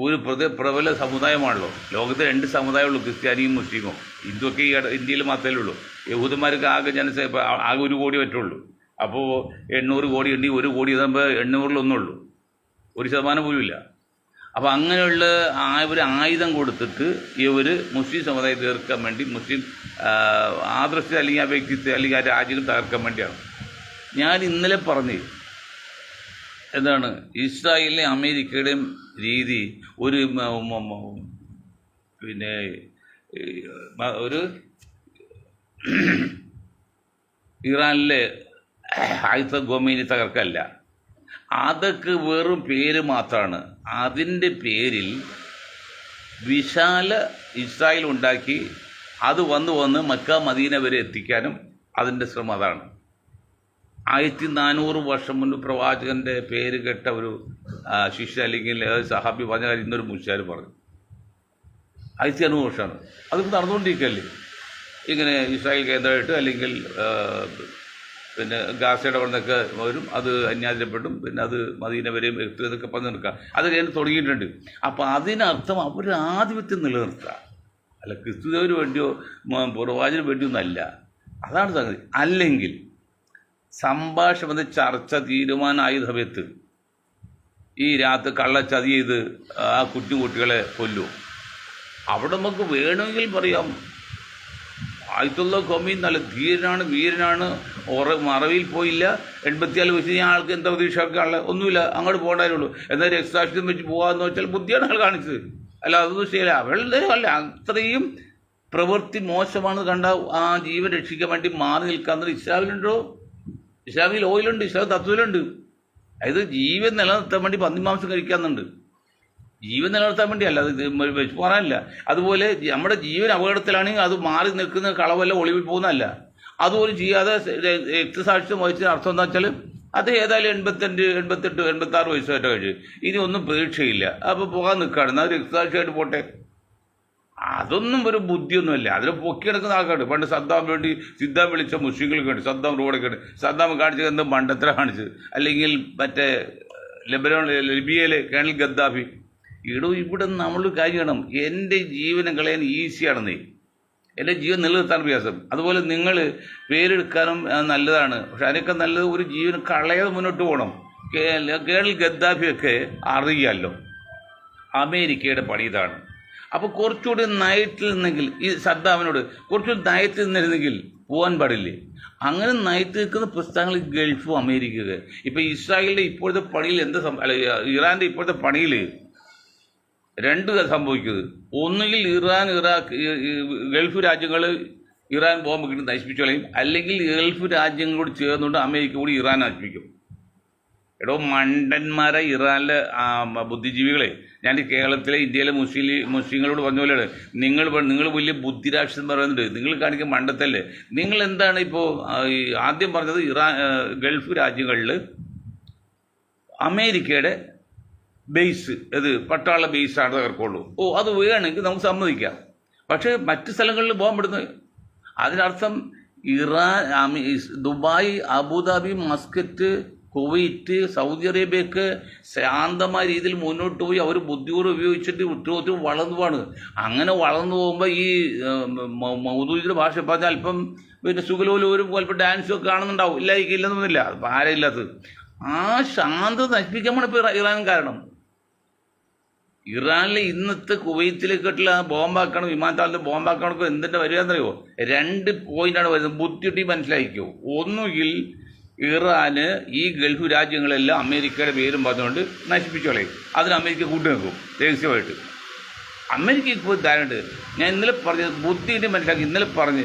ഒരു പ്രബല സമുദായമാണല്ലോ. ലോകത്തെ 2 സമുദായമുള്ളൂ, ക്രിസ്ത്യാനിയും മുസ്ലിമും. ഹിന്ദുവൊക്കെ ഈ ഇന്ത്യയിൽ മാത്രമേ ഉള്ളൂ. യഹൂദന്മാർക്ക് ആകെ ആകെ 1 കോടി പറ്റുള്ളൂ. അപ്പോൾ 800 കോടി ഉണ്ടെങ്കിൽ 1 കോടി ഇതാകുമ്പോൾ 800-ലൊന്നുള്ളൂ, 1% പോലും ഇല്ല. അപ്പോൾ അങ്ങനെയുള്ള ഒരു ആയുധം കൊടുത്തിട്ട് ഇവർ മുസ്ലിം സമുദായം തീർക്കാൻ വേണ്ടി, മുസ്ലിം ആദർശത്തെ അല്ലെങ്കിൽ ആ വ്യക്തിത്വം അല്ലെങ്കിൽ ആ രാജ്യം തകർക്കാൻ വേണ്ടിയാണ്. ഞാൻ ഇന്നലെ പറഞ്ഞു എന്താണ് ഇസ്രായേലിലെയും അമേരിക്കയുടെയും രീതി. ഒരു പിന്നെ ഒരു ഇറാനിലെ ആയത്തുൽ ഖൊമീനി തകർക്കല്ല, അതൊക്കെ വെറും പേര് മാത്രമാണ്. അതിൻ്റെ പേരിൽ വിശാല ഇസ്രായേൽ ഉണ്ടാക്കി അത് വന്ന് മക്ക മദീന വരെ എത്തിക്കാനും അതിൻ്റെ ശ്രമം അതാണ്. 1400 വർഷം മുൻപ് പ്രവാചകൻ്റെ പേര് കേട്ട ഒരു ശിഷ്യ അല്ലെങ്കിൽ സഹാബി പറഞ്ഞ കാര്യം ഇന്നൊരു മുസ്ലിം പറഞ്ഞു. 1500 വർഷമാണ്. അതിപ്പോൾ നടന്നുകൊണ്ടിരിക്കുകയല്ലേ. ഇങ്ങനെ ഇസ്രായേൽ കേന്ദ്രമായിട്ട് അല്ലെങ്കിൽ പിന്നെ ഗാസയുടെ അവിടെ നിന്നൊക്കെ വരും, അത് അന്യാതിരപ്പെടും, പിന്നെ അത് മദീന വരെയും എത്തുന്നതൊക്കെ പറഞ്ഞു നിൽക്കുക. അത് കഴിഞ്ഞ് തുടങ്ങിയിട്ടുണ്ട്. അപ്പോൾ അതിനർത്ഥം അവർ ആധിപത്യം നിലനിർത്തുക, അല്ല ക്രിസ്തുദേവന് വേണ്ടിയോ പ്രവാചകന് വേണ്ടിയൊന്നല്ല. അതാണ് സംഗതി. അല്ലെങ്കിൽ സംഭാഷണം, ചർച്ച തീരുമാനമായ സമയത്ത് ഈ രാത്രി കള്ളച്ചതി ചെയ്ത് ആ കുട്ടികളെ കൊല്ലും. അവിടെ നമുക്ക് വേണമെങ്കിൽ പറയാം ആയത്തുൽ ഖൊമീനി നല്ല ധീരനാണ്, വീരനാണ്, മറവിയിൽ പോയില്ല. 84 വയസ്സിന് ആൾക്ക് എന്താ പ്രതീക്ഷയൊക്കെയുള്ള ഒന്നുമില്ല, അങ്ങോട്ട് പോകേണ്ടതിനുള്ളൂ. എന്നാൽ രക്തസാക്ഷിത്വം വെച്ച് പോകാമെന്ന് വെച്ചാൽ ബുദ്ധിയാണ് ആൾ കാണിച്ചത്. അല്ല അതൊന്നും ശരിയല്ല. അവളുടെ അല്ല, അത്രയും പ്രവൃത്തി മോശമാണ് കണ്ട ആ ജീവൻ രക്ഷിക്കാൻ വേണ്ടി മാറി നിൽക്കാവുന്നത് ഇസ്ലാമിലുണ്ടോ? ഇസ്ലാമിൽ ഓയിലുണ്ട്, ഇസ്ലാം തത്വത്തിലുണ്ട്. അതായത് ജീവൻ നിലനിർത്താൻ വേണ്ടി പന്നിമാംസം കഴിക്കാമെന്നുണ്ട്. ജീവൻ നിലനിർത്താൻ വേണ്ടിയല്ല, അത് വെച്ച് പറയാനല്ല. അതുപോലെ നമ്മുടെ ജീവൻ അപകടത്തിലാണെങ്കിൽ അത് മാറി നിൽക്കുന്ന കളവല്ല, ഒളിവിൽ പോകുന്നതല്ല. അതുപോലും ചെയ്യാതെ രക്തസാക്ഷിത്വം വഹിച്ചതിന് അർത്ഥം എന്താ വെച്ചാൽ അത് ഏതായാലും 85, 88, 86 വയസ്സായിട്ട് കഴിച്ചു, ഇനി ഒന്നും പ്രതീക്ഷയില്ല, അപ്പോൾ പോകാൻ നിൽക്കുകയാണ്, എന്നാൽ രക്തസാക്ഷിയായിട്ട് പോട്ടെ. അതൊന്നും ഒരു ബുദ്ധിയൊന്നുമല്ല. അതിൽ പൊക്കിയെടുക്കുന്ന ആൾക്കാരുണ്ട്. പണ്ട് സിദ്ധാം വിളിച്ച മുസ്ലിങ്ങൾക്ക് വേണ്ടി സദ്ദാം റോഡൊക്കെ ഉണ്ട്. സദ്ദാം കാണിച്ചത് എന്തും മണ്ടത്തര കാണിച്ചത്. അല്ലെങ്കിൽ മറ്റേ ലിബിയയിലെ കേണൽ ഗദ്ദാഫി. ഇവിടെ നമ്മൾ കാര്യം ചെയ്യണം. എൻ്റെ ജീവനം കളയാൻ ഈസിയാണെന്നേ, എൻ്റെ ജീവൻ നിലനിർത്താൻ പ്രയാസം. അതുപോലെ നിങ്ങൾ പേരെടുക്കാനും നല്ലതാണ്, പക്ഷെ അതിനൊക്കെ നല്ലത് ഒരു ജീവൻ കളയാതെ മുന്നോട്ട് പോകണം. കേണൽ ഗദ്ദാഫിയൊക്കെ അറിയാമല്ലോ അമേരിക്കയുടെ പണി ഇതാണ്. അപ്പോൾ കുറച്ചുകൂടി നയത്തിൽ നിന്നെങ്കിൽ ഈ സദ്ദാമിനോട് കുറച്ചുകൂടി നയത്തിൽ നിന്നിരുന്നെങ്കിൽ പോകാൻ പാടില്ലേ? അങ്ങനെ നയത്തിൽ നിൽക്കുന്ന പ്രസ്ഥാനങ്ങൾ ഗൾഫും അമേരിക്കയൊക്കെ. ഇപ്പം ഇസ്രായേലിൻ്റെ ഇപ്പോഴത്തെ പണിയിൽ അല്ല ഇറാൻ്റെ ഇപ്പോഴത്തെ പണിയിൽ രണ്ട് സംഭവിക്കുന്നത്. ഒന്നുകിൽ ഗൾഫ് രാജ്യങ്ങൾ ഇറാൻ ബോംബ് കിട്ടി നശിപ്പിച്ചു കളയും, അല്ലെങ്കിൽ ഗൾഫ് രാജ്യങ്ങളോട് ചേർന്നുകൊണ്ട് അമേരിക്ക കൂടി ഇറാൻ നശിപ്പിക്കും. എടോ മണ്ടന്മാരെ ഇറാനിലെ ബുദ്ധിജീവികളെ, ഞാൻ കേരളത്തിലെ ഇന്ത്യയിലെ മുസ്ലിങ്ങളോട് പറഞ്ഞ പോലെയാണ്, നിങ്ങൾ വലിയ ബുദ്ധിരാക്ഷസം പറയുന്നുണ്ട്, നിങ്ങൾ കാണിക്കുന്ന മണ്ടത്തല്ലേ. നിങ്ങൾ എന്താണ് ഇപ്പോൾ ആദ്യം പറഞ്ഞത് ഗൾഫ് രാജ്യങ്ങളിൽ അമേരിക്കയുടെ ബേസ് പട്ടാള ബേസാണ് തകർക്കുള്ളൂ. അത് വേണമെങ്കിൽ നമുക്ക് സമ്മതിക്കാം. പക്ഷേ മറ്റ് സ്ഥലങ്ങളിൽ ബോംബിടുന്നത് അതിനർത്ഥം Dubai, Abu Dhabi, Muscat, Kuwait, Saudi അറേബ്യയൊക്കെ ശാന്തമായ രീതിയിൽ മുന്നോട്ട് പോയി അവർ ബുദ്ധിപൂർവ്വം ഉപയോഗിച്ചിട്ട് ഒത്തിരി വളർന്നു പോവാണ്. അങ്ങനെ വളർന്നു പോകുമ്പോൾ ഈ മൗദൂദിയുടെ ഭാഷ പറഞ്ഞാൽ അല്പം പിന്നെ സുഖലോലൂരും അല്പം ഡാൻസും ഒക്കെ കാണുന്നുണ്ടാവും, ഇല്ലെന്നൊന്നുമില്ല. അപ്പം ആരയില്ലാത്തത് ആ ശാന്തത നശിപ്പിക്കാനാണ് ഇപ്പോൾ ഇറാൻ കാരണം. ഇറാനിലെ ഇന്നത്തെ കുവൈത്തിലേക്കുള്ള ബോംബാക്കണം, വിമാനത്താവളത്തിൽ ബോംബാക്കണമൊക്കെ എന്തിൻ്റെ വരികയെന്നറിയോ? 2 പോയിന്റാണ് വരുന്നത്. ബുദ്ധിട്ടി മനസ്സിലാക്കിക്കോ. ഒന്നുകിൽ ഇറാന് ഈ ഗൾഫ് രാജ്യങ്ങളെല്ലാം അമേരിക്കയുടെ പേരും പറഞ്ഞുകൊണ്ട് നശിപ്പിച്ചു കളയും. അതിന് അമേരിക്ക കൂട്ടുനിൽക്കും രഹസ്യമായിട്ട്. അമേരിക്ക ഇപ്പോൾ ധാരണയുണ്ട്. ഞാൻ ഇന്നലെ പറഞ്ഞത് ബുദ്ധിയിട്ട് മനസ്സിലാക്കി. ഇന്നലെ പറഞ്ഞ്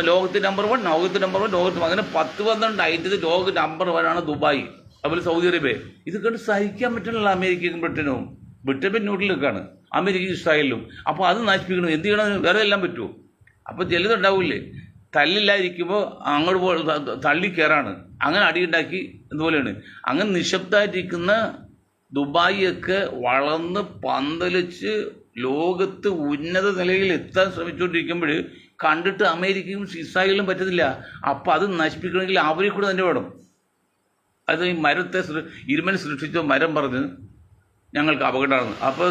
ലോകത്ത് നമ്പർ 1 അങ്ങനെ 10-12 ഐറ്റത്തിൽ ലോക നമ്പർ 1 ആണ് ദുബായ്, അതുപോലെ സൗദി അറേബ്യ. ഇത് കണ്ട് സഹിക്കാൻ പറ്റുന്നില്ല അമേരിക്കയും ബ്രിട്ടനും. ബ്രിട്ടൻ ന്യൂഡിലേക്കാണ്, അമേരിക്ക ഇസ്രായേലിലും. അപ്പോൾ അത് നശിപ്പിക്കണം. എന്ത് ചെയ്യണം? വേറെ എല്ലാം പറ്റുമോ? അപ്പോൾ ചിലതുണ്ടാവില്ലേ, തല്ലില്ലാതിരിക്കുമ്പോൾ അങ്ങോട്ട് തള്ളിക്കയറാണ്. അങ്ങനെ അടിയുണ്ടാക്കി എന്തുപോലെയാണ്. അങ്ങനെ നിശബ്ദമായിട്ടിരിക്കുന്ന ദുബായിയൊക്കെ വളർന്ന് പന്തലിച്ച് ലോകത്ത് ഉന്നത നിലയിൽ എത്താൻ ശ്രമിച്ചുകൊണ്ടിരിക്കുമ്പോൾ കണ്ടിട്ട് അമേരിക്കയും ഇസ്രായേലിനും പറ്റുന്നില്ല. അപ്പോൾ അത് നശിപ്പിക്കണമെങ്കിൽ അവരെ കൂടെ തന്നെ വേണം. അത് ഈ മരത്തെ ഇരുമനെ സൃഷ്ടിച്ച മരം പറഞ്ഞ് ഞങ്ങൾക്ക് അപകടമാണ്. അപ്പോൾ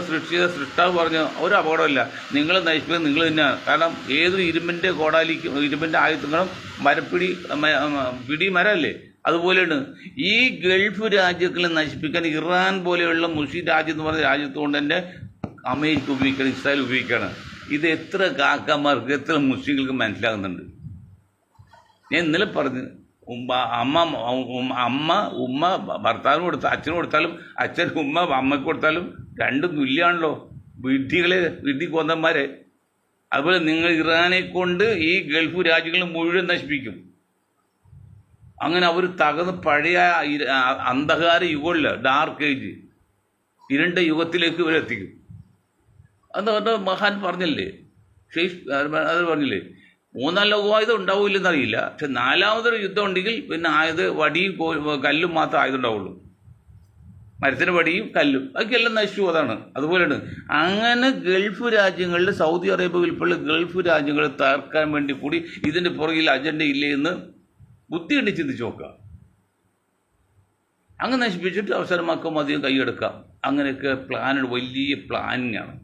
സൃഷ്ടാവ് പറഞ്ഞ് ഒരു അപകടമില്ല, നിങ്ങൾ നശിപ്പിക്കുന്നത് നിങ്ങൾ തന്നെയാണ്. കാരണം ഏതൊരു ഇരുമ്പിൻ്റെ ഇരുമ്പിൻ്റെ ആയുധങ്ങളും പിടി മരമല്ലേ. അതുപോലെയാണ് ഈ ഗൾഫ് രാജ്യങ്ങളെ നശിപ്പിക്കാൻ ഇറാൻ പോലെയുള്ള മുസ്ലിം രാജ്യം എന്ന് പറഞ്ഞ രാജ്യത്ത് കൊണ്ട് തന്നെ അമേരിക്ക ഉപയോഗിക്കണം, ഇസ്രായേൽ ഉപയോഗിക്കണം. ഇത് എത്ര കാക്കമാർക്ക്, എത്ര മുസ്ലിങ്ങൾക്ക് മനസ്സിലാകുന്നുണ്ട്. ഞാൻ ഇന്നലെ പറഞ്ഞു, ഉമ്മ ഭർത്താവിന് കൊടുത്താൽ അച്ഛന് കൊടുത്താലും അച്ഛൻ അമ്മയ്ക്ക് കൊടുത്താലും രണ്ടും തുല്യമാണല്ലോ. വിഡ്ഢി കൊന്നന്മാരെ. അതുപോലെ നിങ്ങൾ ഇറാനെ കൊണ്ട് ഈ ഗൾഫ് രാജ്യങ്ങൾ മുഴുവൻ നശിപ്പിക്കും. അങ്ങനെ അവർ തകർന്ന് പഴയ അന്ധകാര യുഗമില്ല, ഡാർക്ക് ഏജ്, ഇരുണ്ട യുഗത്തിലേക്ക് ഇവരെത്തിക്കും. അത് മഹാൻ പറഞ്ഞില്ലേ, അത് പറഞ്ഞില്ലേ, 3-4 ലോകമായുധം ഉണ്ടാവില്ലെന്നറിയില്ല. പക്ഷെ 4ാമതൊരു യുദ്ധം ഉണ്ടെങ്കിൽ പിന്നെ വടിയും കല്ലും മാത്രമേ ആയുധം ഉണ്ടാവുള്ളൂ. മരത്തിന് വടിയും കല്ലും അതൊക്കെയെല്ലാം നശിച്ചു അതാണ്. അതുപോലെയാണ് അങ്ങനെ ഗൾഫ് രാജ്യങ്ങളിൽ സൗദി അറേബ്യ ഉൾപ്പെടെ ഗൾഫ് രാജ്യങ്ങളെ തകർക്കാൻ വേണ്ടി കൂടി ഇതിൻ്റെ പുറകിൽ അജണ്ട ഇല്ലേ എന്ന് ബുദ്ധി കണ്ടി ചിന്തിച്ച് നോക്കുക. അങ്ങനെ നശിപ്പിച്ചിട്ട് അവസരമാക്കും, അധികം കൈയെടുക്കാം. അങ്ങനെയൊക്കെ വലിയ പ്ലാനിങ്ങാണ്.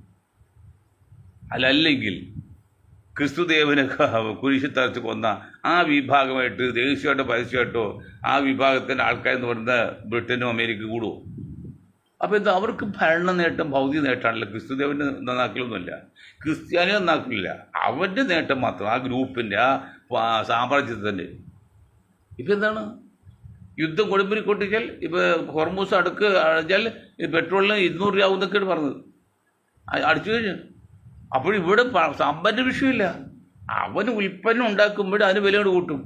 അല്ലെങ്കിൽ ക്രിസ്തുദേവനെ കുരിശിൽ തറച്ച് കൊന്ന ആ വിഭാഗമായിട്ട് ദേശീയമായിട്ടോ പരസ്യമായിട്ടോ ആ വിഭാഗത്തിൻ്റെ ആൾക്കാരെന്ന് പറയുന്ന ബ്രിട്ടനും അമേരിക്ക കൂടുമോ? അപ്പോൾ എന്താ, അവർക്ക് ഭരണ നേട്ടം ഭൗതിക നേട്ടമാണല്ലോ. ക്രിസ്തുദേവൻ്റെ നന്നാക്കലൊന്നുമില്ല, ക്രിസ്ത്യാനി നന്നാക്കില്ല, അവൻ്റെ നേട്ടം മാത്രം, ആ ഗ്രൂപ്പിൻ്റെ ആ സാമ്രാജ്യത്തിൻ്റെ. ഇപ്പം എന്താണ്, യുദ്ധം കൊടുമ്പിരി കൊട്ടിച്ചാൽ ഇപ്പോൾ ഹോർമൂസ് അടച്ചാൽ പെട്രോളിന് 200 രൂപ എന്നൊക്കെയാണ് പറഞ്ഞത്, അടിച്ചു കഴിഞ്ഞു. അപ്പോൾ ഇവിടെ സമ്പന്ന വിഷയമില്ല, അവന് ഉൽപ്പന്നം ഉണ്ടാക്കുമ്പോൾ അതിന് വില കൊണ്ട് കൂട്ടും.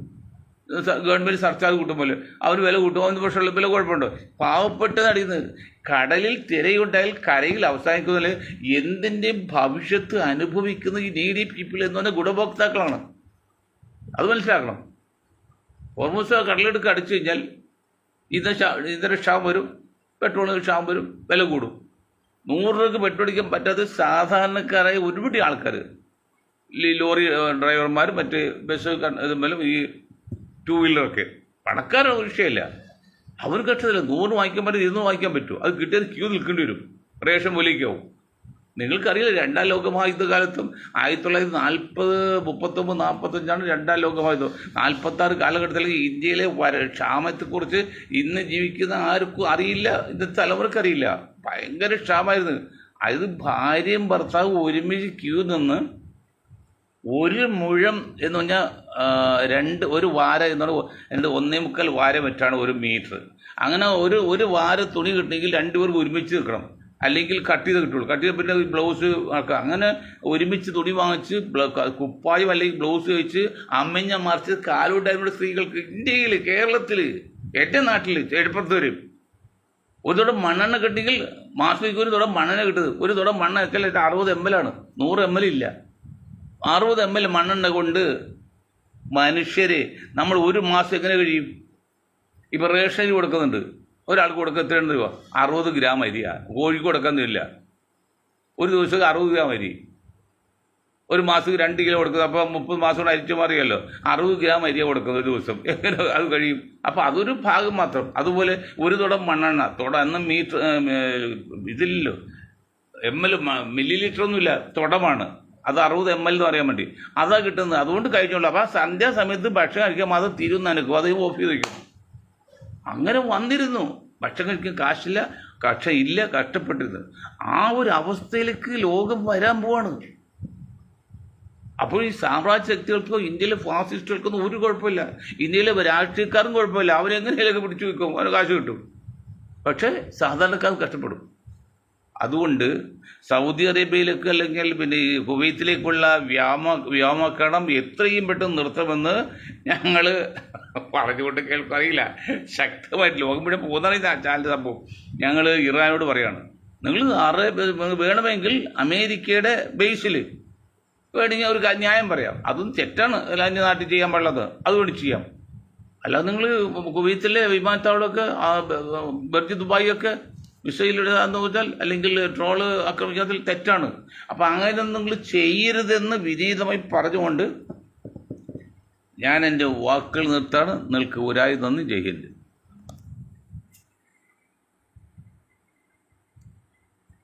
ഗവൺമെൻറ് സർച്ചാർജ് കൂട്ടും പോലെ അവർ വില കൂട്ടും. അവന് പക്ഷേ വില കുഴപ്പമുണ്ടോ? പാവപ്പെട്ടത് അടിയുന്നത്. കടലിൽ തിരയുണ്ടായാൽ കരയിൽ അവസാനിക്കുന്നതിൽ എന്തിൻ്റെയും ഭവിഷ്യത്ത് അനുഭവിക്കുന്ന ഈ നീഡി പീപ്പിൾ എന്ന് പറഞ്ഞാൽ ഗുണഭോക്താക്കളാണ്. അത് മനസ്സിലാക്കണം. ഹോർമൂസ് കടലെടുക്ക് അടിച്ചു കഴിഞ്ഞാൽ ഇന്ധന ക്ഷാമം വരും, പെട്രോളിന് ക്ഷാമം വരും, വില കൂടും. 100 രൂപയ്ക്ക് പെട്രോൾ അടിക്കാൻ പറ്റാത്ത സാധാരണക്കാരായ ഒരുപാട് ആൾക്കാർ, ലോറി ഡ്രൈവർമാർ, മറ്റ് ബസ് ഇതുമ്പോലും ഈ 2 വീലറൊക്കെ പണക്കാരുടെ വിഷയമില്ല. അവർ കഷ്ടത്തില്ല. 100 വാങ്ങിക്കാൻ പറ്റും, 200 വാങ്ങിക്കാൻ പറ്റുമോ? അത് കിട്ടിയത് ക്യൂ നിൽക്കേണ്ടി വരും, റേഷൻ പോലെയൊക്കെയാവും. നിങ്ങൾക്കറിയില്ല, രണ്ടാം ലോകമഹായുദ്ധകാലത്തും 1939-45 രണ്ടാം ലോകമഹായുദ്ധം, 46 കാലഘട്ടത്തിൽ ഇന്ത്യയിലെ ക്ഷാമത്തെക്കുറിച്ച് ഇന്ന് ജീവിക്കുന്ന ആർക്കും അറിയില്ല, ഇന്നത്തെ തലമുറക്ക് അറിയില്ല. ഭയങ്കര ക്ഷാമമായിരുന്നു. അത് ഭാര്യയും ഭർത്താവും ഒരുമിച്ച് ക്യൂ നിന്ന് ഒരു മുഴം എന്ന് പറഞ്ഞാൽ ഒരു വാര എന്ന് പറഞ്ഞാൽ 1.25 വാര വെച്ചാണ് 1 മീറ്റർ. അങ്ങനെ ഒരു വാര തുണി കിട്ടണമെങ്കിൽ 2 പേർക്ക് ഒരുമിച്ച് നിൽക്കണം, അല്ലെങ്കിൽ കട്ട് ചെയ്ത് കിട്ടുള്ളൂ. കട്ട് ചെയ്ത് പിന്നെ ബ്ലൗസ് ആക്കുക. അങ്ങനെ ഒരുമിച്ച് തുണി വാങ്ങിച്ച് കുപ്പായം അല്ലെങ്കിൽ ബ്ലൗസ് കഴിച്ച് അമ്മഞ്ഞ മറിച്ച് കാലുണ്ടായിരുന്ന സ്ത്രീകൾക്ക് ഇന്ത്യയിൽ, കേരളത്തിൽ, എൻ്റെ നാട്ടിൽ എഴുപ്പുറത്ത് വരും. ഒരു തുടം മണ്ണെണ്ണ കിട്ടിയെങ്കിൽ മാസത്തേക്ക് ഒരു തുടം മണ്ണെണ്ണ കിട്ടുന്നത്. ഒരു തുടം മണ്ണെണ്ണ വെച്ചാൽ 60 ml ആണ്, 100 ml ഇല്ല. 60 ml മണ്ണെണ്ണ കൊണ്ട് മനുഷ്യരെ നമ്മൾ ഒരു മാസം എങ്ങനെ കഴിയും? ഇപ്പം റേഷനിൽ കൊടുക്കുന്നുണ്ട്, ഒരാൾക്ക് കൊടുക്കുക എത്രയാണ് രൂപ? 60 ഗ്രാം അരിയാണ്. കോഴിക്ക് കൊടുക്കാന്നില്ല, ഒരു ദിവസം 60 ഗ്രാം അരി, ഒരു മാസത്തേക്ക് 2 കിലോ കൊടുക്കുന്നത്. അപ്പോൾ 30 മാസം കൊണ്ട് അരിച്ചു മാറിയല്ലോ. 60 ഗ്രാം അരിയാണ് കൊടുക്കുന്നത് ഒരു ദിവസം. എങ്ങനെ അത് കഴിയും? അപ്പോൾ അതൊരു ഭാഗം മാത്രം. അതുപോലെ ഒരു തുടം മണ്ണെണ്ണ, എന്ന മീറ്റർ ഇതില്ലല്ലോ, മില്ലി ലിറ്റർ ഒന്നുമില്ല, തുടമാണ്. അത് 60 ml എന്ന് പറയാൻ വേണ്ടി അതാ കിട്ടുന്നത്. അതുകൊണ്ട് കഴിച്ചോളൂ. അപ്പോൾ ആ സന്ധ്യാസമയത്ത് ഭക്ഷണം കഴിക്കാൻ മാത്രം തീരുന്ന അനുഭവം, അത് ഓഫ് ചെയ്ത് വയ്ക്കും. അങ്ങനെ വന്നിരുന്നു. ഭക്ഷണം കഴിക്കാൻ കാശില്ല, ഇല്ല, കഷ്ടപ്പെട്ടിരുന്നു. ആ ഒരു അവസ്ഥയിലേക്ക് ലോകം വരാൻ പോവാണ്. അപ്പോൾ ഈ സാമ്രാജ്യ ശക്തികൾക്കോ ഇന്ത്യയിലെ ഫാസിസ്റ്റുകൾക്കൊന്നും ഒരു കുഴപ്പമില്ല, ഇന്ത്യയിലെ രാഷ്ട്രീയക്കാരും കുഴപ്പമില്ല. അവരെങ്ങനെയൊക്കെ പിടിച്ചു വയ്ക്കും, അവന് കാശ് കിട്ടും. പക്ഷേ സാധാരണക്കാർ കഷ്ടപ്പെടും. അതുകൊണ്ട് സൗദി അറേബ്യയിലേക്ക് അല്ലെങ്കിൽ പിന്നെ ഈ കുവൈത്തിലേക്കുള്ള വ്യോമക്കടം എത്രയും പെട്ടെന്ന് നിർത്തണമെന്ന് ഞങ്ങൾ പറഞ്ഞുകൊണ്ട് കേൾക്കറിയില്ല, ശക്തമായിട്ട് ലോകം മുഴുവൻ പോകുന്നതാണ് ഈ ചാനൽ സംഭവം. ഞങ്ങൾ ഇറാനോട് പറയാണ്, നിങ്ങൾ വേണമെങ്കിൽ അമേരിക്കയുടെ ബേസിൽ വേണമെങ്കിൽ ഒരു ന്യായം പറയാം. അതും തെറ്റാണ്, അന്യ നാട്ടിൽ ചെയ്യാൻ പാടുള്ളത്, അതുകൊണ്ട് ചെയ്യാം. അല്ലാതെ നിങ്ങൾ കുവൈത്തിലെ വിമാനത്താവളമൊക്കെ ബർജ് ദുബായിയൊക്കെ മിസൈലിടാന്ന് വെച്ചാൽ അല്ലെങ്കിൽ ട്രോള് ആക്രമിക്കാത്തിൽ തെറ്റാണ്. അപ്പം അങ്ങനെ നിങ്ങൾ ചെയ്യരുതെന്ന് വിനീതമായി പറഞ്ഞുകൊണ്ട് ഞാൻ എൻ്റെ വാക്കുകൾ നിർത്താണ്. നിങ്ങൾക്ക് ഒരായി നന്ദി. ജയ് ഹിന്ദ്.